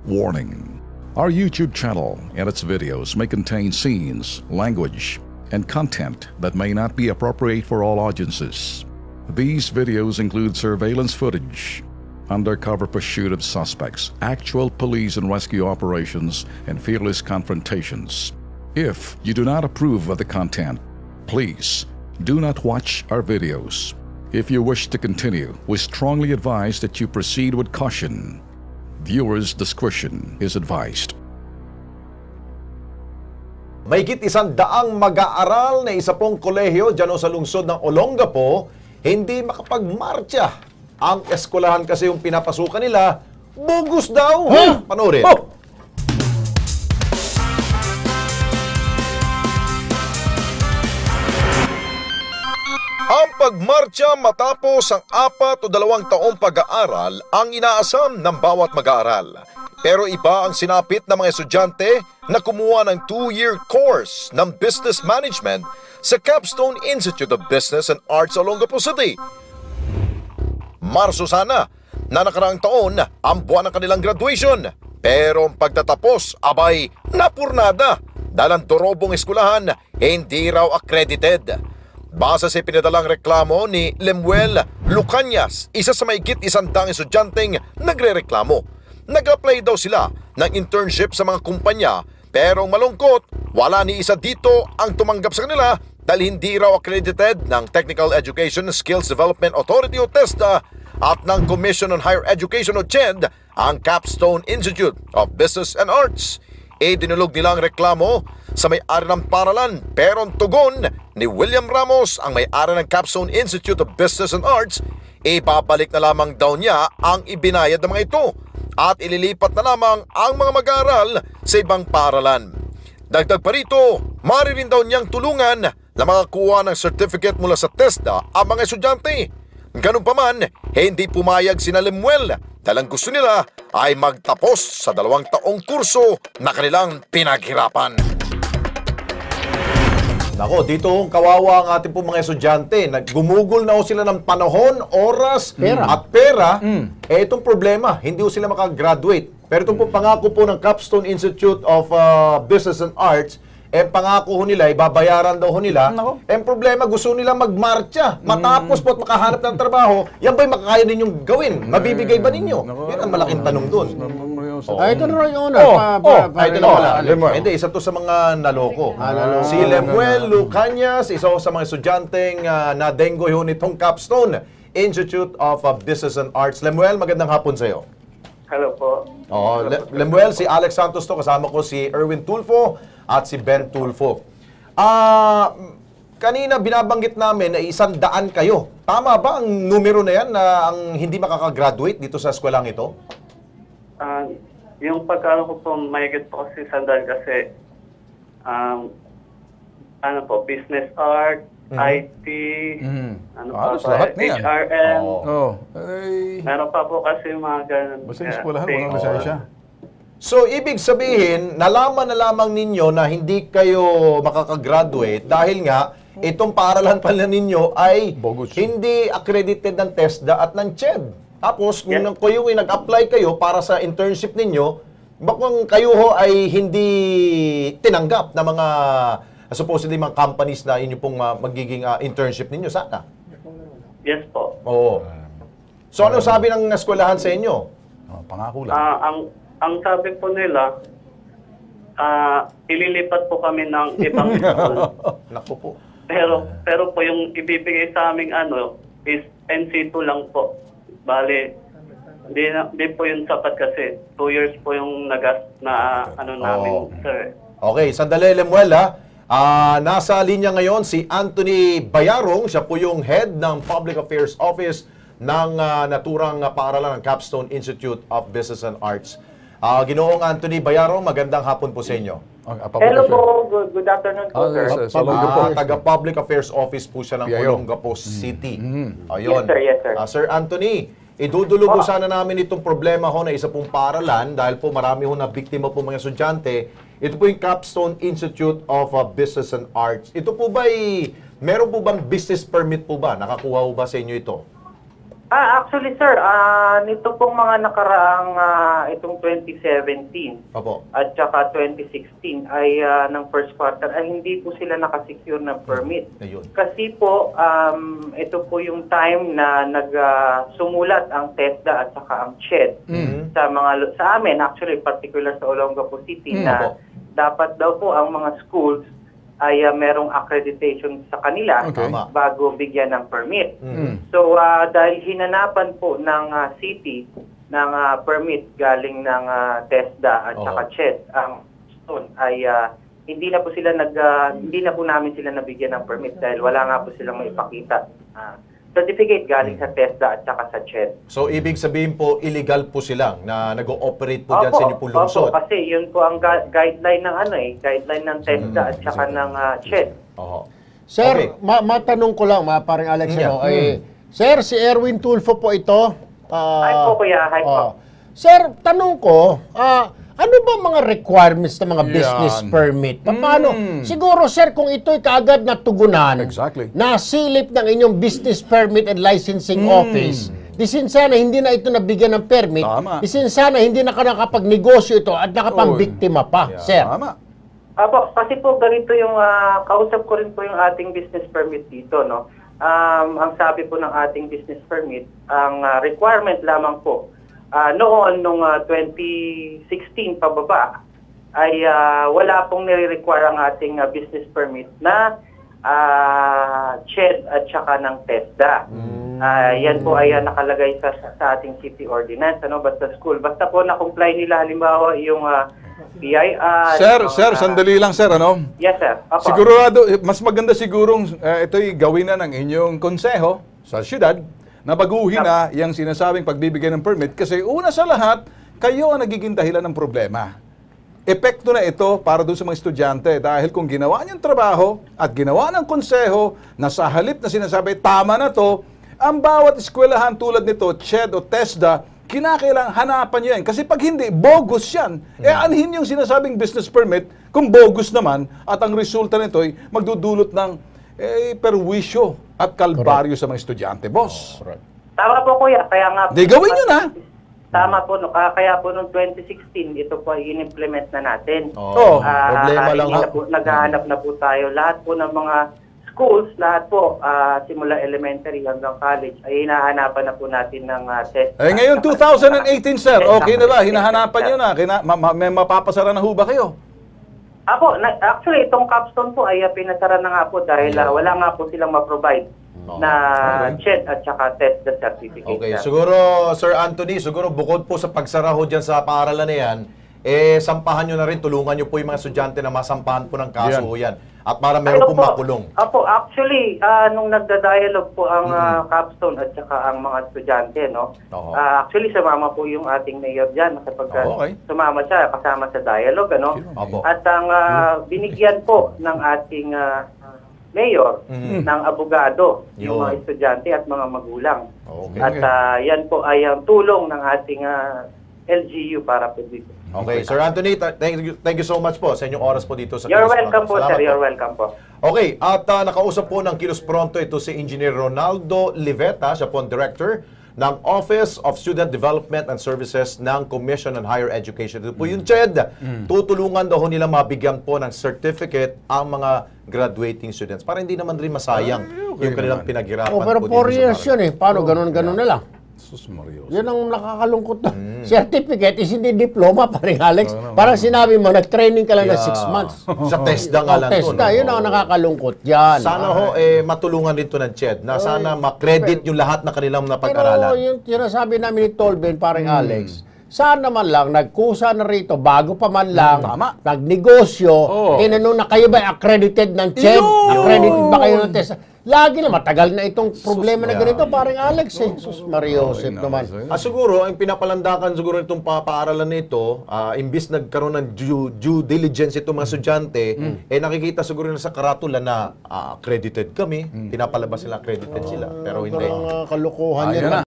Warning. Our YouTube channel and its videos may contain scenes, language, and content that may not be appropriate for all audiences. These videos include surveillance footage, undercover pursuit of suspects, actual police and rescue operations, and fearless confrontations. If you do not approve of the content, please do not watch our videos. If you wish to continue, we strongly advise that you proceed with caution. Viewers' discretion is advised. Mahigit 100 mag-aaral na isa pong kolehiyo dyan sa lungsod ng Olongapo, hindi makapagmarcha. Ang eskwelahan kasi yung pinapasukan nila, bogus daw. Huh? Panoorin. Oh! Ang pagmarcha matapos ang 4 o 2 taong pag-aaral ang inaasam ng bawat mag-aaral. Pero iba ang sinapit ng mga estudyante na kumuha ng 2-year course ng Business Management sa Capstone Institute of Business and Arts sa Olongapo City. Marso sana na nakaraang taon ang buwan ng kanilang graduation. Pero ang pagtatapos, abay, napurnada dahil ang dorobong eskwelahan hindi raw accredited. Base sa pinadalang reklamo ni Lemuel Lucanyas, isa sa mahigit 100 estudyanteng nagre-reklamo. Nag-apply daw sila ng internship sa mga kumpanya pero malungkot, wala ni isa dito ang tumanggap sa kanila dahil hindi raw accredited ng Technical Education Skills Development Authority o TESDA at ng Commission on Higher Education o CHED ang Capstone Institute of Business and Arts. Dinulog nila ang reklamo sa may-ari ng paralan pero ang tugon ni William Ramos, ang may-ari ng Capstone Institute of Business and Arts, ibabalik na lamang daw niya ang ibinayad ng mga ito at ililipat na lamang ang mga mag-aaral sa ibang paralan. Dagdag pa rito, maaari rin daw niyang tulungan na makakuha ng certificate mula sa TESDA ang mga estudyante. Ganun pa man, hindi pumayag sina Lemuel dahil ang gusto nila ay magtapos sa 2 taong kurso na kanilang pinaghirapan. Nako, dito kawawa ang ating po mga estudyante. Naggumugol na ho sila ng panahon, oras, at pera. Itong problema, hindi ho sila makagraduate. Pero itong po pangako po ng Capstone Institute of Business and Arts, pangako ho nila, ibabayaran daw ho nila. Problema, gusto nila magmarcha. Matapos po at makahanap ng trabaho, yan ba'y makakaya ninyong gawin? Mabibigay ba ninyo? Yan ang malaking tanong doon. Ito na rin una. Ito na pala. Hindi, isa to sa mga naloko. Si Lemuel Lucanyas, isa sa mga estudyanteng nadenggoy ho nitong Capstone Institute of Business and Arts. Lemuel, magandang hapon sa'yo. Hello po. Lemuel, si Alex Santos to, kasama ko si Erwin Tulfo at si Ben Tulfo. Kanina binabanggit namin na 100 kayo. Tama ba ang numero na yan na ang hindi makakagraduate dito sa eskwelang ito? Yung pagkano ko po, mahigit po kasi sandal kasi business art, IT, HRM. Meron pa po kasi mga ganun. Basta yung eskwelahan, walang lisensya. So, ibig sabihin, nalaman na lamang ninyo na hindi kayo makakagraduate dahil nga, itong paaralan pala ninyo ay hindi accredited ng TESDA at ng CHED. Tapos, kung kayo ay nag-apply kayo para sa internship ninyo, bakang kayo ho ay hindi tinanggap na mga supposedly mga companies na inyo pong magiging internship ninyo, sana? Yes po. Oo. So, ano sabi ng eskwelahan sa inyo? Pangako lang. Ang sabi po nila, ililipat po kami ng ibang school. Naku po. Pero po yung ibibigay sa aming is NC2 lang po. Bale, hindi po yung sapat kasi 2 years po yung namin, sir. Okay, sandali Lemuel nasa linya ngayon si Anthony Bayarong, siya po yung head ng Public Affairs Office ng naturang paaralan ng Capstone Institute of Business and Arts. Ginoong Anthony Bayarong, magandang hapon po sa inyo. Hello po, good afternoon po, sir. Taga-Public Affairs Office po siya ng Olongapo City. Ayun. Yes, sir. Sir Anthony, idudulugo sana namin itong problema ho na isa pong paaralan dahil po marami ho na biktima po mga estudyante. Ito po yung Capstone Institute of Business and Arts. Ito po ba meron po bang business permit po ba? Nakakuha po ba sa inyo ito? Actually, sir, nito pong mga nakaraang itong 2017 Opo. at saka 2016 ay ng first quarter ay hindi po sila nakasecure ng permit. Ayun. Kasi po, ito po yung time na sumulat ang TESDA at saka ang CHED sa amin, actually, particular sa Olongapo City, na dapat daw po ang mga schools ay merong accreditation sa kanila bago bigyan ng permit. So, dahil hinanapan po ng city ng permit galing ng TESDA at saka CHED, ang stone ay hindi na po namin sila nabigyan ng permit dahil wala nga po silang maipakita certificate galing sa TESDA at saka sa CHED. So, ibig sabihin po, illegal po silang na nag-ooperate po dyan sa inyong lungsod? Opo, kasi yun po ang guideline ng guideline ng TESDA at saka ng CHED. Sir, matanong ko lang, paring Alex, Sir, si Erwin Tulfo po ito. Hi po, kuya. Hi po. Sir, tanong ko, ano ba mga requirements ng mga business permit? Paano? Siguro, sir, kung ito'y kaagad natugunan, nasilip ng inyong business permit and licensing office, disinsana hindi na ito nabigyan ng permit, disinsana hindi na nakapag-negosyo ito at nakapang-biktima pa, sir. Apo, kasi po ganito yung, kausap ko rin po yung ating business permit dito, no? Ang sabi po ng ating business permit, ang requirement lamang po, noon, nung 2016 pababa, ay wala pong nire-require ang ating business permit na CHED at saka ng TESDA. Yan po ay nakalagay sa ating city ordinance, basta school. Basta po na-comply nila, halimbawa, yung PIR. Sir, sandali lang, sir, Yes, sir. Opo. Sigurado, mas maganda sigurong ito'y gawin na ng inyong konseho sa syudad, na baguhin na yung sinasabing pagbibigay ng permit kasi una sa lahat, kayo ang nagiging dahilan ng problema. Epekto na ito para doon sa mga estudyante dahil kung ginawa niyang trabaho at ginawa ng konseho na sa halip na sinasabi, tama na to, ang bawat eskwelahan tulad nito, CHED o TESDA, kinakailangan hanapan niyo yan. Kasi pag hindi, bogus yan. Anhin yung sinasabing business permit kung bogus naman at ang resulta nito ay magdudulot ng perwisyo at kalbaryo sa mga estudyante, boss. Tama po, kuya. Kaya nga po, gawin nyo na. Tama po, kaya po noong 2016, ito po ay in-implement na natin. Problema lang. Naghahanap na po tayo. Lahat po ng mga schools, lahat po, simula elementary hanggang college, ay hinahanapan na po natin ng test. Ngayon, 2018, sir, okay na ba? Hinahanapan nyo na. May mapapasara na ho ba kayo? Apo, actually, itong capstone po ay pinasara na nga po dahil wala nga po silang ma-provide na CHED at saka TESDA certificate. Okay, siguro, Sir Anthony, siguro bukod po sa pagsara ho dyan sa paaralan na yan, sampahan nyo na rin, tulungan nyo po yung mga estudyante na masampahan po ng kaso yan. At para meron pong makulong. Apo, actually, nung nagda-dialogue po ang capstone at saka ang mga estudyante, actually, sumama po yung ating mayor dyan kapag sumama siya, kasama sa dialogue, At ang binigyan po ng ating mayor ng abogado, yung mga estudyante at mga magulang. At yan po ay ang tulong ng ating LGU para po dito. Okay, Sir Anthony, thank you so much po sa inyong oras po dito sa You're welcome po, sir. You're welcome po. Okay, at nakausap po ng Kilos Pronto ito si Engineer Ronaldo Liveta, siya po ang Director ng Office of Student Development and Services ng Commission on Higher Education. Ito po yung CHED. Tutulungan daw nila mabigyan po ng certificate ang mga graduating students para hindi naman rin masayang yung kanilang pinaghirapan. Pero 4 years yun Paano ganun-ganun na lang? Yan ang nakakalungkot na. Certificate is hindi diploma, paring Alex. Parang sinabi mo, nag-training ka lang na 6 months. Sa TESDA nga lang to. Yun ang nakakalungkot yan. Sana matulungan dito ng CHED na sana ma-credit yung lahat na kanilang napag-aralan. Pero yung sinasabi namin ni Tolben, paring Alex, sana man lang, nagkusa na rito, bago pa man lang, nagnegosyo, tinanong na kayo ba accredited ng CHED? Accredited ba kayo ng TESDA? Lagi na matagal na itong problema na ganito, parang Alex Sus Mario Joseph naman. Siguro, ang pinapalandakan siguro itong papaaralan nito, imbis nagkaroon ng due diligence itong mga estudyante, nakikita siguro na sa karatula na accredited kami, pinapalabas sila accredited sila. Pero hindi. Kalukuhan yan.